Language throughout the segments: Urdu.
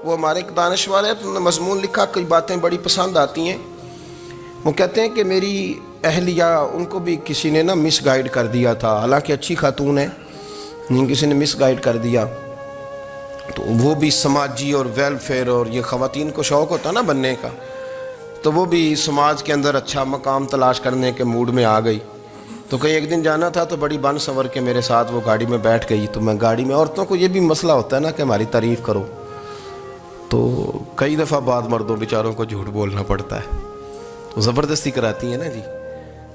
وہ ہمارے ایک دانشور ہے، تو مضمون لکھا، کئی باتیں بڑی پسند آتی ہیں۔ وہ کہتے ہیں کہ میری اہلیہ، ان کو بھی کسی نے مس گائیڈ کر دیا تھا، حالانکہ اچھی خاتون ہے، کسی نے مس گائیڈ کر دیا، تو وہ بھی سماجی اور ویلفیئر اور یہ خواتین کو شوق ہوتا نا بننے کا، تو وہ بھی سماج کے اندر اچھا مقام تلاش کرنے کے موڈ میں آ گئی۔ تو کہیں ایک دن جانا تھا تو بڑی بن سنور کے میرے ساتھ وہ گاڑی میں بیٹھ گئی۔ تو میں گاڑی میں، عورتوں کو یہ بھی مسئلہ ہوتا ہے نا کہ ہماری تعریف کرو، تو کئی دفعہ بعض مردوں بیچاروں کو جھوٹ بولنا پڑتا ہے، تو زبردستی کراتی ہیں نا جی۔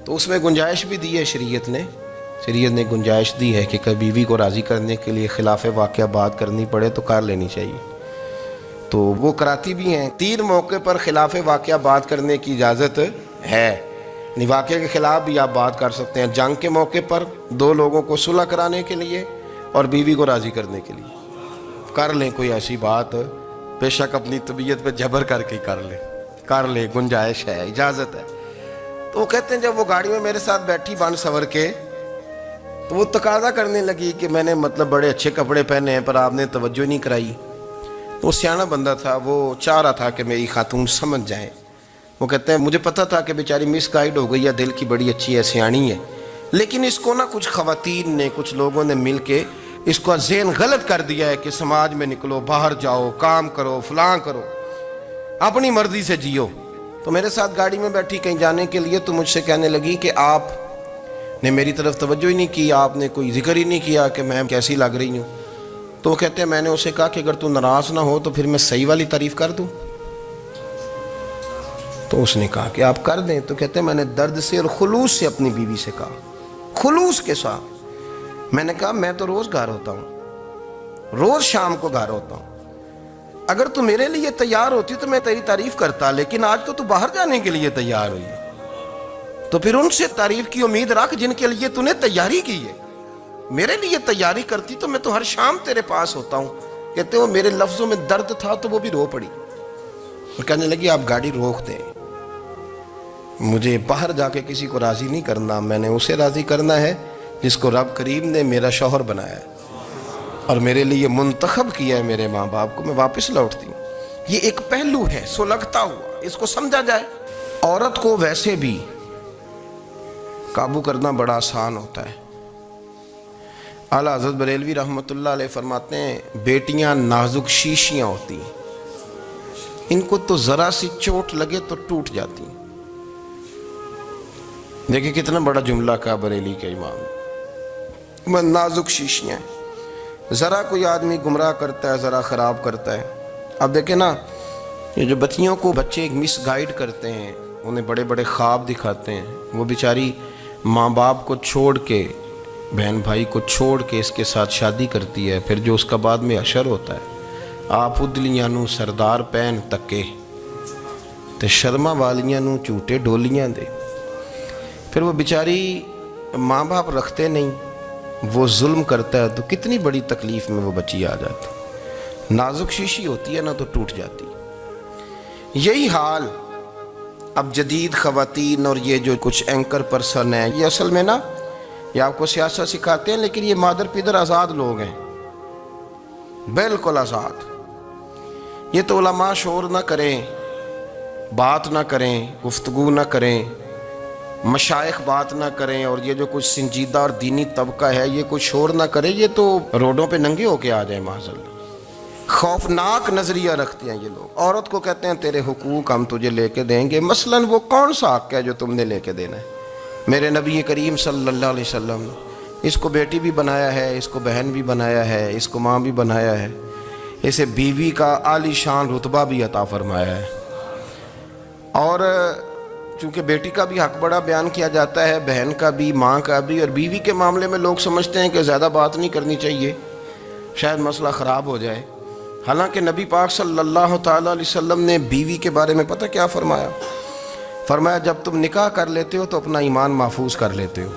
تو اس میں گنجائش بھی دی ہے شریعت نے گنجائش دی ہے کہ کبھی بیوی کو راضی کرنے کے لیے خلاف واقعہ بات کرنی پڑے تو کر لینی چاہیے، تو وہ کراتی بھی ہیں۔ 3 موقع پر خلاف واقعہ بات کرنے کی اجازت ہے، یعنی واقعے کے خلاف بھی آپ بات کر سکتے ہیں۔ جنگ کے موقع پر 2 لوگوں کو صلح کرانے کے لیے اور بیوی کو راضی کرنے کے لیے کر لیں کوئی ایسی بات، بے شک اپنی طبیعت پہ جبر کر کے کر لیں، گنجائش ہے، اجازت ہے۔ تو وہ کہتے ہیں جب وہ گاڑی میں میرے ساتھ بیٹھی بن سنور کے، تو وہ تقاضا کرنے لگی کہ میں نے بڑے اچھے کپڑے پہنے ہیں پر آپ نے توجہ نہیں کرائی۔ تو وہ سیاںا بندہ تھا، وہ چاہ رہا تھا کہ میری خاتون سمجھ جائے۔ وہ کہتے ہیں مجھے پتہ تھا کہ بیچاری مس گائیڈ ہو گئی ہے، دل کی بڑی اچھی ہے، سیاਣੀ ہے، لیکن اس کو کچھ خواتین نے، کچھ لوگوں نے مل کے اس کو ذہن غلط کر دیا ہے کہ سماج میں نکلو، باہر جاؤ، کام کرو، فلاں کرو، اپنی مرضی سے جیو۔ تو میرے ساتھ گاڑی میں بیٹھی کہیں جانے کے لیے، تو مجھ سے کہنے لگی کہ آپ نے میری طرف توجہ ہی نہیں کی، آپ نے کوئی ذکر ہی نہیں کیا کہ میں کیسی لگ رہی ہوں۔ تو وہ کہتے ہیں میں نے اسے کہا کہ اگر تو ناراض نہ ہو تو پھر میں صحیح والی تعریف کر دوں۔ تو اس نے کہا کہ آپ کر دیں۔ تو کہتے ہیں میں نے درد سے اور خلوص سے اپنی بیوی سے کہا، خلوص کے ساتھ میں نے کہا میں تو روز گھر ہوتا ہوں، روز شام کو گھر ہوتا ہوں، اگر تو میرے لیے تیار ہوتی تو میں تیری تعریف کرتا، لیکن آج تو باہر جانے کے لیے تیار ہوئی ہے، تو پھر ان سے تعریف کی امید رکھ جن کے لیے تو نے تیاری کی ہے۔ میرے لیے تیاری کرتی تو میں تو ہر شام تیرے پاس ہوتا ہوں۔ کہتے ہیں میرے لفظوں میں درد تھا تو وہ بھی رو پڑی اور کہنے لگی آپ گاڑی روک دیں، مجھے باہر جا کے کسی کو راضی نہیں کرنا، میں نے اسے راضی کرنا ہے جس کو رب کریم نے میرا شوہر بنایا ہے اور میرے لیے منتخب کیا ہے میرے ماں باپ کو، میں واپس لوٹتی ہوں۔ یہ ایک پہلو ہے سلگتا ہوا، اس کو سمجھا جائے۔ عورت کو ویسے بھی قابو کرنا بڑا آسان ہوتا ہے۔ اعلیٰ حضرت بریلوی رحمۃ اللہ علیہ فرماتے ہیں بیٹیاں نازک شیشیاں ہوتی ہیں، ان کو تو ذرا سی چوٹ لگے تو ٹوٹ جاتی ہیں۔ دیکھیں کتنا بڑا جملہ کہا بریلی کے امام، نازک شیشیاں ہیں، ذرا کوئی آدمی گمراہ کرتا ہے، ذرا خراب کرتا ہے۔ اب دیکھیں نا، یہ جو بچیوں کو بچے مس گائیڈ کرتے ہیں، انہیں بڑے بڑے خواب دکھاتے ہیں، وہ بیچاری ماں باپ کو چھوڑ کے، بہن بھائی کو چھوڑ کے اس کے ساتھ شادی کرتی ہے، پھر جو اس کا بعد میں حشر ہوتا ہے، آپ ادلیاں نو سردار پہن تکے تے شرما والیاں نو جھوٹے ڈولیاں دے۔ پھر وہ بیچاری ماں باپ رکھتے نہیں، وہ ظلم کرتا ہے، تو کتنی بڑی تکلیف میں وہ بچی آ جاتی۔ نازک شیشی ہوتی ہے نا تو ٹوٹ جاتی۔ یہی حال اب جدید خواتین اور یہ جو کچھ اینکر پرسن ہیں، یہ اصل میں نا یہ آپ کو سیاست سکھاتے ہیں، لیکن یہ مادر پیدر آزاد لوگ ہیں، بالکل آزاد۔ یہ تو علماء شور نہ کریں، بات نہ کریں، گفتگو نہ کریں، مشائخ بات نہ کریں، اور یہ جو کچھ سنجیدہ اور دینی طبقہ ہے یہ کوئی شور نہ کرے، یہ تو روڈوں پہ ننگے ہو کے آ جائیں معاذاللہ۔ خوفناک نظریہ رکھتے ہیں یہ لوگ۔ عورت کو کہتے ہیں تیرے حقوق ہم تجھے لے کے دیں گے، مثلاً وہ کون سا حق ہے جو تم نے لے کے دینا ہے؟ میرے نبی کریم صلی اللہ علیہ وسلم اس کو بیٹی بھی بنایا ہے، اس کو بہن بھی بنایا ہے، اس کو ماں بھی بنایا ہے، اسے بیوی کا عالی شان رتبہ بھی عطا فرمایا ہے۔ اور چونکہ بیٹی کا بھی حق بڑا بیان کیا جاتا ہے، بہن کا بھی، ماں کا بھی، اور بیوی کے معاملے میں لوگ سمجھتے ہیں کہ زیادہ بات نہیں کرنی چاہیے، شاید مسئلہ خراب ہو جائے۔ حالانکہ نبی پاک صلی اللہ تعالیٰ علیہ وسلم نے بیوی کے بارے میں پتہ کیا فرمایا؟ فرمایا جب تم نکاح کر لیتے ہو تو اپنا ایمان محفوظ کر لیتے ہو۔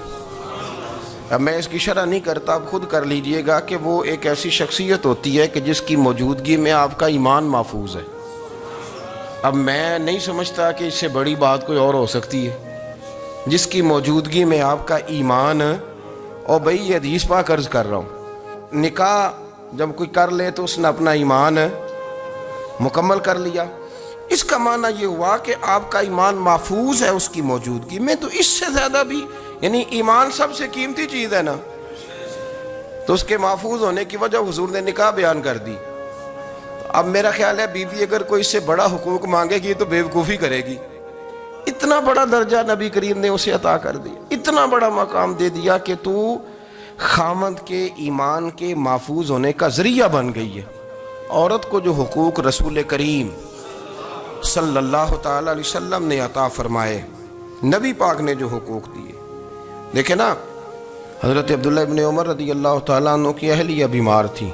اب میں اس کی شرح نہیں کرتا، آپ خود کر لیجئے گا کہ وہ ایک ایسی شخصیت ہوتی ہے کہ جس کی موجودگی میں آپ کا ایمان محفوظ ہے۔ اب میں نہیں سمجھتا کہ اس سے بڑی بات کوئی اور ہو سکتی ہے، جس کی موجودگی میں آپ کا ایمان، اور بھئی یہ حدیث پاک عرض کر رہا ہوں، نکاح جب کوئی کر لے تو اس نے اپنا ایمان مکمل کر لیا. اس کا معنی یہ ہوا کہ آپ کا ایمان محفوظ ہے اس کی موجودگی میں. تو اس سے زیادہ بھی یعنی ایمان سب سے قیمتی چیز ہے نا, تو اس کے محفوظ ہونے کی وجہ حضور نے نکاح بیان کر دی. اب میرا خیال ہے بیوی اگر کوئی اس سے بڑا حقوق مانگے گی تو بیوقوفی کرے گی. اتنا بڑا درجہ نبی کریم نے اسے عطا کر دیا, اتنا بڑا مقام دے دیا کہ تو خامد کے ایمان کے محفوظ ہونے کا ذریعہ بن گئی ہے. عورت کو جو حقوق رسول کریم صلی اللہ تعالی علیہ وسلم نے عطا فرمائے, نبی پاک نے جو حقوق دیے. دیکھیں نا, حضرت عبداللہ ابن عمر رضی اللہ تعالیٰ عنہ کی اہلیہ بیمار تھی,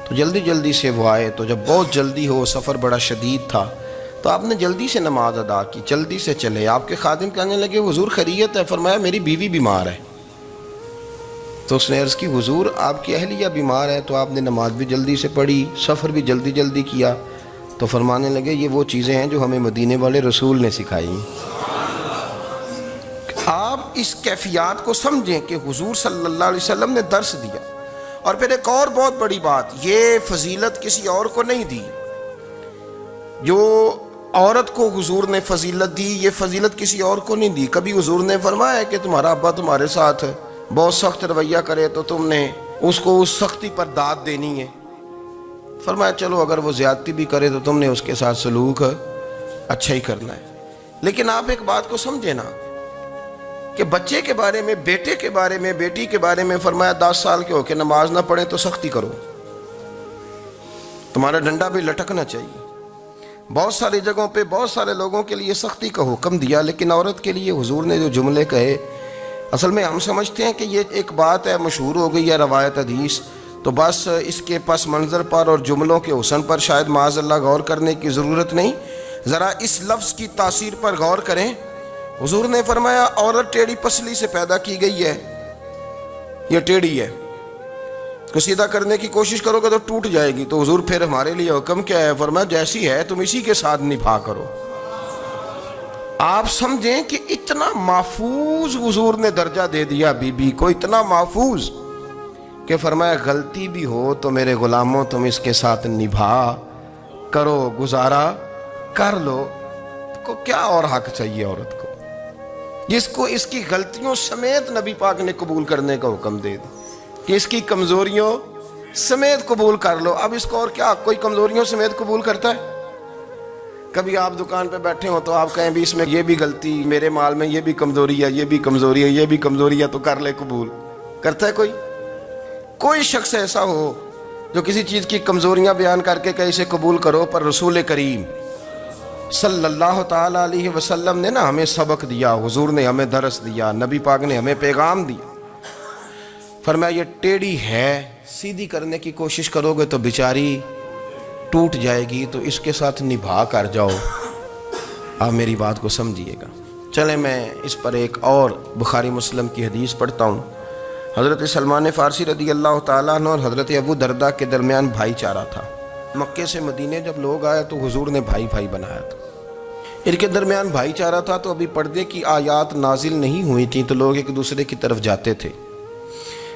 تو جلدی جلدی سے وہ آئے. تو جب بہت جلدی ہو, سفر بڑا شدید تھا, تو آپ نے جلدی سے نماز ادا کی, جلدی سے چلے. آپ کے خادم کہنے لگے حضور خیریت ہے؟ فرمایا میری بیوی بیمار ہے. تو اس نے عرض کی حضور آپ کی اہلیہ بیمار ہے. تو آپ نے نماز بھی جلدی سے پڑھی, سفر بھی جلدی جلدی کیا. تو فرمانے لگے یہ وہ چیزیں ہیں جو ہمیں مدینے والے رسول نے سکھائی. آپ اس کیفیات کو سمجھیں کہ حضور صلی اللہ علیہ وسلم نے درس دیا. اور پھر ایک اور بہت بڑی بات, یہ فضیلت کسی اور کو نہیں دی. جو عورت کو حضور نے فضیلت دی, یہ فضیلت کسی اور کو نہیں دی. کبھی حضور نے فرمایا کہ تمہارا ابا تمہارے ساتھ بہت سخت رویہ کرے تو تم نے اس کو اس سختی پر داد دینی ہے. فرمایا چلو اگر وہ زیادتی بھی کرے تو تم نے اس کے ساتھ سلوک اچھا ہی کرنا ہے. لیکن آپ ایک بات کو سمجھے نا کہ بچے کے بارے میں, بیٹے کے بارے میں, بیٹی کے بارے میں فرمایا 10 سال کے ہو کے نماز نہ پڑھیں تو سختی کرو, تمہارا ڈنڈا بھی لٹکنا چاہیے. بہت ساری جگہوں پہ بہت سارے لوگوں کے لیے سختی کا حکم دیا, لیکن عورت کے لیے حضور نے جو جملے کہے, اصل میں ہم سمجھتے ہیں کہ یہ ایک بات ہے, مشہور ہو گئی ہے روایت حدیث, تو بس اس کے پس منظر پر اور جملوں کے حسن پر شاید معاذ اللہ غور کرنے کی ضرورت نہیں. ذرا اس لفظ کی تاثیر پر غور کریں. حضور نے فرمایا عورت ٹیڑھی پسلی سے پیدا کی گئی ہے, یہ ٹیڑھی ہے, کو سیدھا کرنے کی کوشش کرو گے تو ٹوٹ جائے گی. تو حضور پھر ہمارے لیے حکم کیا ہے؟ فرمایا جیسی ہے تم اسی کے ساتھ نبھا کرو. آپ سمجھیں کہ اتنا محفوظ حضور نے درجہ دے دیا بی بی کو, اتنا محفوظ کہ فرمایا غلطی بھی ہو تو میرے غلاموں تم اس کے ساتھ نبھا کرو, گزارا کر لو. کو کیا اور حق چاہیے عورت کو جس کو اس کی غلطیوں سمیت نبی پاک نے قبول کرنے کا حکم دے دیا کہ اس کی کمزوریوں سمیت قبول کر لو. اب اس کو اور کیا کوئی کمزوریوں سمیت قبول کرتا ہے؟ کبھی آپ دکان پہ بیٹھے ہو تو آپ کہیں بھی اس میں یہ بھی غلطی, میرے مال میں یہ بھی کمزوری ہے, یہ بھی کمزوری ہے, یہ بھی کمزوری ہے, تو کر لے قبول. کرتا ہے کوئی؟ کوئی شخص ایسا ہو جو کسی چیز کی کمزوریاں بیان کر کے کہ اسے قبول کرو؟ پر رسول کریم صلی اللہ تعالی علیہ وسلم نے نا ہمیں سبق دیا, حضور نے ہمیں درس دیا, نبی پاک نے ہمیں پیغام دیا. فرمایا یہ ٹیڑھی ہے, سیدھی کرنے کی کوشش کرو گے تو بیچاری ٹوٹ جائے گی, تو اس کے ساتھ نبھا کر جاؤ. آپ میری بات کو سمجھیے گا. چلیں میں اس پر ایک اور بخاری مسلم کی حدیث پڑھتا ہوں. حضرت سلمان فارسی رضی اللہ تعالیٰ عنہ اور حضرت ابو دردہ کے درمیان بھائی چارہ تھا. مکے سے مدینے جب لوگ آئے تو حضور نے بھائی بھائی بنایا تھا. ان کے درمیان بھائی چارہ تھا, تو ابھی پردے کی آیات نازل نہیں ہوئی تھیں, تو لوگ ایک دوسرے کی طرف جاتے تھے.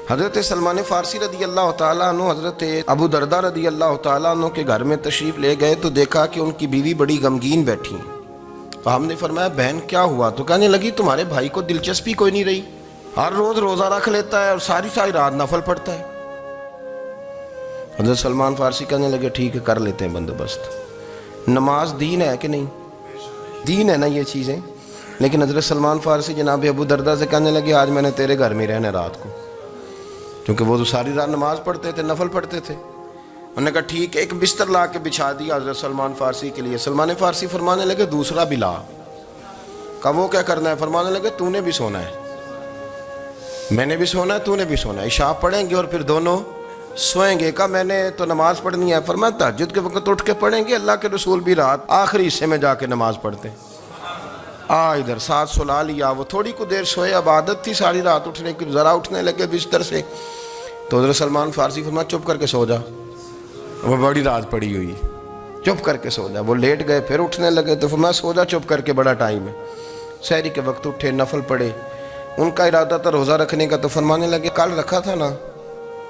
حضرت سلمان فارسی رضی اللہ تعالیٰ عنہ حضرت ابو دردہ رضی اللہ تعالیٰ عنہ کے گھر میں تشریف لے گئے, تو دیکھا کہ ان کی بیوی بڑی غمگین بیٹھی ہیں. تو ہم نے فرمایا بہن کیا ہوا؟ تو کہنے لگی تمہارے بھائی کو دلچسپی کوئی نہیں رہی, ہر روز روزہ رکھ لیتا ہے اور ساری رات نفل پڑھتا ہے. حضرت سلمان فارسی کہنے لگے ٹھیک ہے کر لیتے ہیں بندوبست. نماز دین ہے کہ نہیں؟ دین ہے نا یہ چیزیں. لیکن حضرت سلمان فارسی جناب ابو دردہ سے کہنے لگے آج میں نے تیرے گھر میں رہنا رات کو, کیونکہ وہ تو ساری رات نماز پڑھتے تھے, نفل پڑھتے تھے. انہوں نے کہا ٹھیک ہے. ایک بستر لا کے بچھا دیا حضرت سلمان فارسی کے لیے. سلمان فارسی فرمانے لگے دوسرا بھی لا. کہا وہ کیا کرنا ہے؟ فرمانے لگے تو نے بھی سونا ہے, میں نے بھی سونا ہے, تو نے بھی سونا ہے. عشاء پڑھیں گے اور پھر دونوں سوئیں گے. کہا میں نے تو نماز پڑھنی ہے. فرمایا تہجد کے وقت اٹھ کے پڑھیں گے, اللہ کے رسول بھی رات آخری حصے میں جا کے نماز پڑھتے. ادھر ساتھ سلا لیا. وہ تھوڑی کو دیر سوئے, اب عادت تھی ساری رات اٹھنے کی, ذرا اٹھنے لگے بستر سے. تو حضرت سلمان فارسی فرمایا چپ کر کے سو جا, وہ بڑی رات پڑی ہوئی, چپ کر کے سو جا. وہ لیٹ گئے, پھر اٹھنے لگے. تو فرمایا سو جا چپ کر کے, بڑا ٹائم ہے. سحری کے وقت اٹھے, نفل پڑھے. ان کا ارادہ تھا روزہ رکھنے کا, تو فرمانے لگے کل رکھا تھا نا,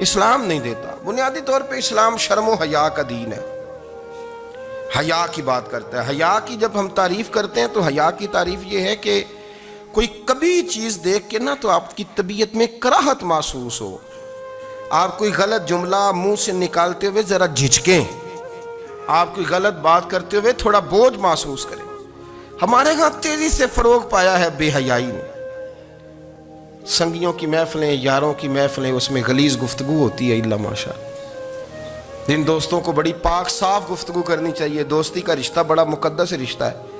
اسلام نہیں دیتا۔ بنیادی طور پہ اسلام شرم و حیا کا دین ہے، حیا کی بات کرتا ہے۔ حیا کی جب ہم تعریف کرتے ہیں تو حیا کی تعریف یہ ہے کہ کوئی کبھی چیز دیکھ کے نا تو آپ کی طبیعت میں کراہت محسوس ہو، آپ کوئی غلط جملہ منہ سے نکالتے ہوئے ذرا جھجکیں، آپ کوئی غلط بات کرتے ہوئے تھوڑا بوجھ محسوس کریں۔ ہمارے ہاں تیزی سے فروغ پایا ہے بے حیائی نے۔ سنگیوں کی محفلیں، یاروں کی محفلیں، اس میں غلیظ گفتگو ہوتی ہے الا ماشاء اللہ۔ جن دوستوں کو بڑی پاک صاف گفتگو کرنی چاہیے، دوستی کا رشتہ بڑا مقدس رشتہ ہے،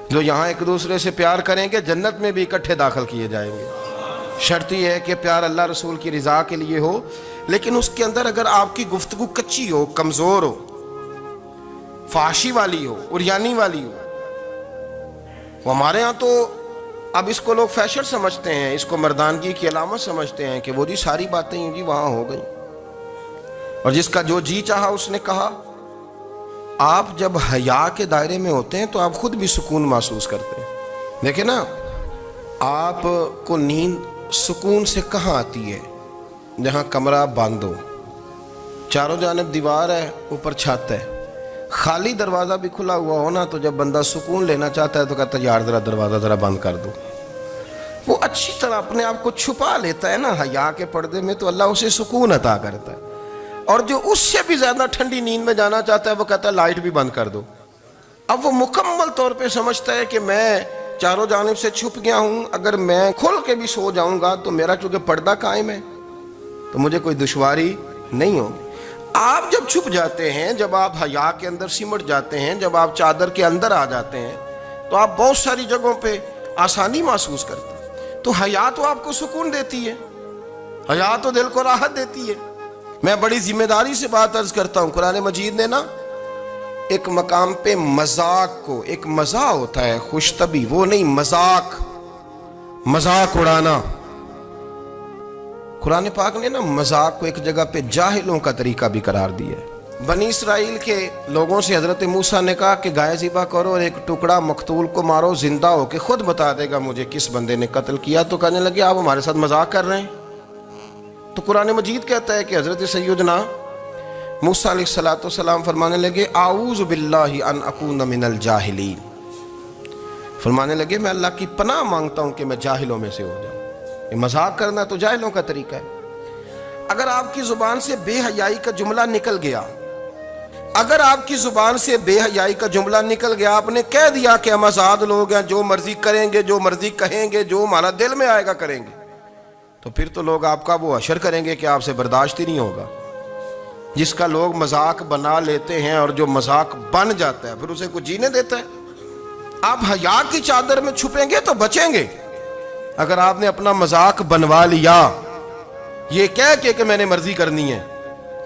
جو یہاں ایک دوسرے سے پیار کریں گے جنت میں بھی اکٹھے داخل کیے جائیں گے۔ شرط یہ ہے کہ پیار اللہ رسول کی رضا کے لیے ہو، لیکن اس کے اندر اگر آپ کی گفتگو کچی ہو، کمزور ہو، فحاشی والی ہو، عریانی والی ہو، وہ ہمارے ہاں تو اب اس کو لوگ فیشن سمجھتے ہیں، اس کو مردانگی کی علامت سمجھتے ہیں کہ وہ جی ساری باتیں جی وہاں ہو گئیں اور جس کا جو جی چاہا اس نے کہا۔ آپ جب حیا کے دائرے میں ہوتے ہیں تو آپ خود بھی سکون محسوس کرتے ہیں۔ دیکھیں نا، آپ کو نیند سکون سے کہاں آتی ہے؟ جہاں کمرہ بند ہو، چاروں جانب دیوار ہے، اوپر چھت ہے، خالی دروازہ بھی کھلا ہوا ہو نا تو جب بندہ سکون لینا چاہتا ہے تو کہتا ہے یار ذرا دروازہ ذرا بند کر دو۔ وہ اچھی طرح اپنے آپ کو چھپا لیتا ہے نا حیا کے پردے میں، تو اللہ اسے سکون عطا کرتا ہے۔ اور جو اس سے بھی زیادہ ٹھنڈی نیند میں جانا چاہتا ہے وہ کہتا ہے لائٹ بھی بند کر دو۔ اب وہ مکمل طور پہ سمجھتا ہے کہ میں چاروں جانب سے چھپ گیا ہوں، اگر میں کھل کے بھی سو جاؤں گا تو میرا چونکہ پردہ قائم ہے تو مجھے کوئی دشواری نہیں ہوگی۔ آپ جب چھپ جاتے ہیں، جب آپ حیا کے اندر سمٹ جاتے ہیں، جب آپ چادر کے اندر آ جاتے ہیں تو آپ بہت ساری جگہوں پہ آسانی محسوس کرتے ہیں۔ تو حیا تو آپ کو سکون دیتی ہے، حیا تو دل کو راحت دیتی ہے۔ میں بڑی ذمہ داری سے بات عرض کرتا ہوں، قرآن مجید نے نا ایک مقام پہ مذاق کو، ایک مزاح ہوتا ہے خوش طبی، وہ نہیں، مذاق اڑانا۔ قرآن پاک نے نا مذاق کو ایک جگہ پہ جاہلوں کا طریقہ بھی قرار دیا ہے۔ بنی اسرائیل کے لوگوں سے حضرت موسیٰ نے کہا کہ گائے ذبح کرو اور ایک ٹکڑا مقتول کو مارو، زندہ ہو کے خود بتا دے گا مجھے کس بندے نے قتل کیا۔ تو کہنے لگے آپ ہمارے ساتھ مذاق کر رہے ہیں۔ تو قرآن مجید کہتا ہے کہ حضرت سیدنا موسیٰ علیہ السلام فرمانے لگے اعوذ باللہ ان اکون من الجاہلین، فرمانے لگے میں اللہ کی پناہ مانگتا ہوں کہ میں جاہلوں میں سے ہو جاؤں۔ یہ مذاق کرنا تو جاہلوں کا طریقہ ہے۔ اگر آپ کی زبان سے بے حیائی کا جملہ نکل گیا، اگر آپ کی زبان سے بے حیائی کا جملہ نکل گیا، آپ نے کہہ دیا کہ ہم آزاد لوگ ہیں، جو مرضی کریں گے، جو مرضی کہیں گے، جو ہمارا دل میں آئے گا کریں گے، تو پھر تو لوگ آپ کا وہ حشر کریں گے کہ آپ سے برداشت ہی نہیں ہوگا۔ جس کا لوگ مذاق بنا لیتے ہیں اور جو مذاق بن جاتا ہے پھر اسے کوئی جینے دیتا ہے۔ آپ حیا کی چادر میں چھپیں گے تو بچیں گے۔ اگر آپ نے اپنا مذاق بنوا لیا یہ کہہ کے کہ میں نے مرضی کرنی ہے،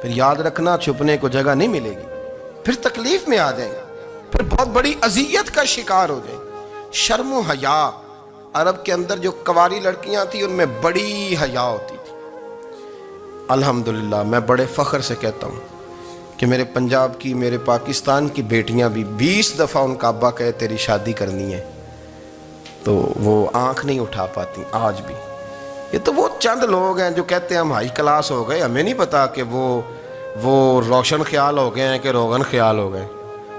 پھر یاد رکھنا چھپنے کو جگہ نہیں ملے گی، پھر تکلیف میں آ جائیں گے، پھر بہت بڑی اذیت کا شکار ہو جائیں۔ شرم و حیا، عرب کے اندر جو کنواری لڑکیاں تھیں ان میں بڑی حیا ہوتی تھی۔ الحمدللہ میں بڑے فخر سے کہتا ہوں کہ میرے پنجاب کی، میرے پاکستان کی بیٹیاں بھی 20 دفعہ ان کا ابا کہے تیری شادی کرنی ہے تو وہ آنکھ نہیں اٹھا پاتی آج بھی۔ یہ تو وہ چند لوگ ہیں جو کہتے ہیں ہم ہائی کلاس ہو گئے، ہمیں نہیں پتا کہ وہ روشن خیال ہو گئے ہیں کہ روغن خیال ہو گئے،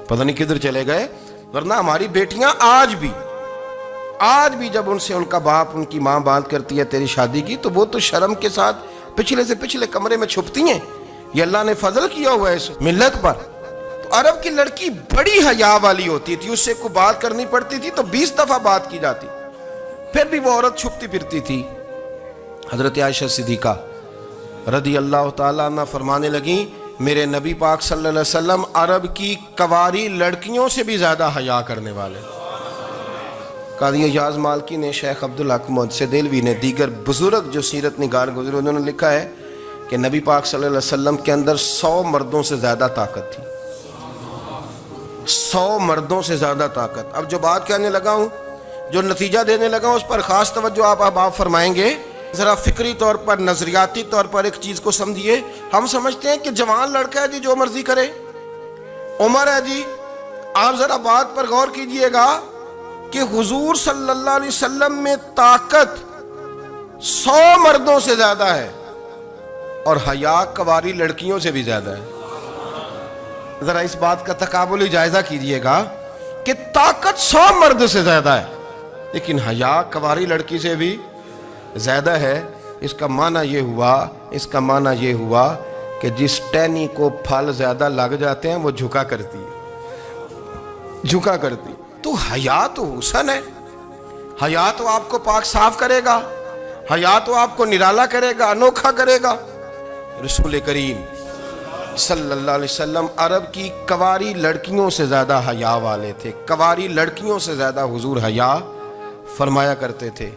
پتہ نہیں کدھر چلے گئے۔ ورنہ ہماری بیٹیاں آج بھی جب ان سے ان کا باپ، ان کی ماں بات کرتی ہے تیری شادی کی، تو وہ تو شرم کے ساتھ پچھلے سے پچھلے کمرے میں چھپتی ہیں۔ یہ اللہ نے فضل کیا ہوا ہے اس ملت پر۔ تو عرب کی لڑکی بڑی حیا والی ہوتی تھی، اس سے کوئی بات کرنی پڑتی تھی تو 20 دفعہ بات کی جاتی، پھر بھی وہ عورت چھپتی پھرتی تھی۔ حضرت عائشہ صدیقہ رضی اللہ تعالیٰ عنہ فرمانے لگیں میرے نبی پاک صلی اللہ علیہ وسلم عرب کی کنواری لڑکیوں سے بھی زیادہ حیا کرنے والے۔ قاضی اعجاز مالکی نے، شیخ عبدالحق محدث دہلوی نے، دیگر بزرگ جو سیرت نگار گزرے انہوں نے لکھا ہے کہ نبی پاک صلی اللہ علیہ وسلم کے اندر 100 مردوں سے زیادہ طاقت تھی، 100 مردوں سے زیادہ طاقت۔ اب جو بات کہنے لگا ہوں، جو نتیجہ دینے لگا ہوں، اس پر خاص توجہ آپ فرمائیں گے۔ ذرا فکری طور پر، نظریاتی طور پر ایک چیز کو سمجھیے۔ ہم سمجھتے ہیں کہ جوان لڑکا ہے جی جو مرضی کرے، عمر ہے جی۔ آپ ذرا بات پر غور کیجئے گا کہ حضور صلی اللہ علیہ وسلم میں طاقت 100 مردوں سے زیادہ ہے، اور حیا کواری لڑکیوں سے بھی زیادہ ہے۔ ذرا اس بات کا تقابلی جائزہ کیجئے گا کہ طاقت 100 مرد سے زیادہ ہے، لیکن حیا کواری لڑکی سے بھی زیادہ ہے۔ اس کا معنی یہ ہوا کہ جس ٹہنی کو پھل زیادہ لگ جاتے ہیں وہ جھکا کرتی ہے۔ تو حیا تو حسن ہے، حیا تو آپ کو پاک صاف کرے گا، حیا تو آپ کو نرالا کرے گا، انوکھا کرے گا۔ رسول کریم صلی اللہ علیہ وسلم عرب کی کواری لڑکیوں سے زیادہ حیا والے تھے، کواری لڑکیوں سے زیادہ حضور حیا فرمایا کرتے تھے۔